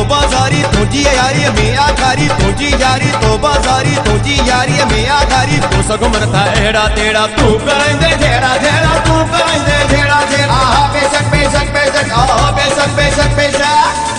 तो बाजारी तुझी यारी में आखारी तुझी यारी तो बाजारी तुझी यारी में आखारी तो सगो मनता एड़ा तेड़ा तू करेंदे जेड़ा जेड़ा तू करेंदे जेड़ा जेड़ा आहा बेशक बेशक बेशक आहा बेशक बेशक बेशक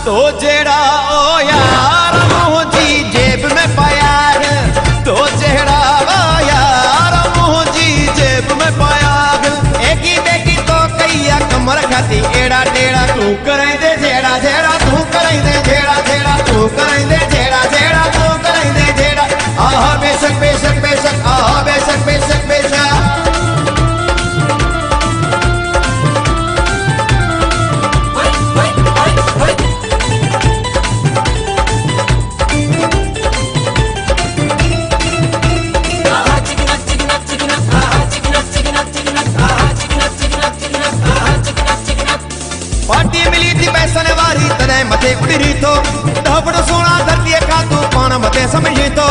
तो जेड़ा ओ यार मुझी जेब में पाया है तो जेड़ा ओ यार मुझी जेब में पाया है एक ही बेटी तो कैया कमर खाती एड़ा टेड़ा तू करेंदे जेड़ा जेड़ा तू करेंदे जेड़ा जेड़ा तू करेंदे जेड़ा जेड़ा तू करेंदे जेड़ा आहा बेशक बेशक बेशक आहा बेशक बेशक बेशक पार्टी मिली थी पैसन वारी तने मथे उड़ी तो ढबड़ सोना धरती का तू पान मते समझी तो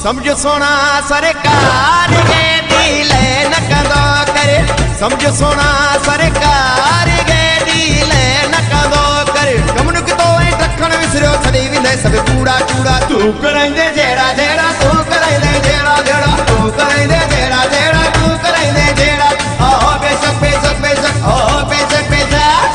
समझ सोना सरकार के दिले न कदो करे समझ सोना सरकार के दिले न कदो करे कमनुक तो ए टखण विसरो छड़ी विंदे सब कूड़ा कूड़ा तू करेंदे जेड़ा जेड़ा तू करेंदे जेड़ा जेड़ा तू करेंदे जेड़ा जेड़ा तू करेंदे जेड़ा आहा बेशक बेशक बेशक आहा बेशक बेशक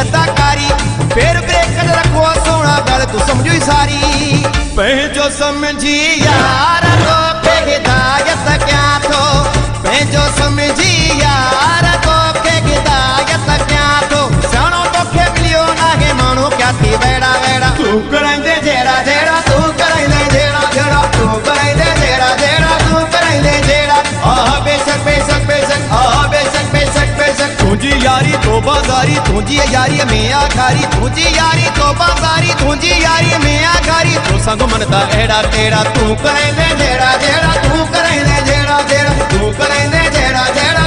अदाकारी फिर ब्रेक रखो सोना गल तू समझी सारी पंहिंजो समझी यार तो के हिदायत क्या थो पंहिंजो समझी यार तो के हिदायत क्या थो साणो तो के मिलियो ना है मानो क्या थी बेड़ा बेड़ा तू करेंदे जेड़ा जेड़ा तू करेंदे जेड़ा जेड़ा तू करेंदे जेड़ा जेड़ा तू करेंदे जेड़ा आहा बेशक बेशक बेशक आहा बेशक बेशक बेशक तुझी यारी तो बाजारी तुझी यारी में आखारी तुझी यारी तो बाजारी तुझी यारी में आखारी तो संग मनता एड़ा तेड़ा तू करेंदे जेड़ा जेड़ा तू करेंदे जेड़ा जेड़ा तू करेंदे जेड़ा जेड़ा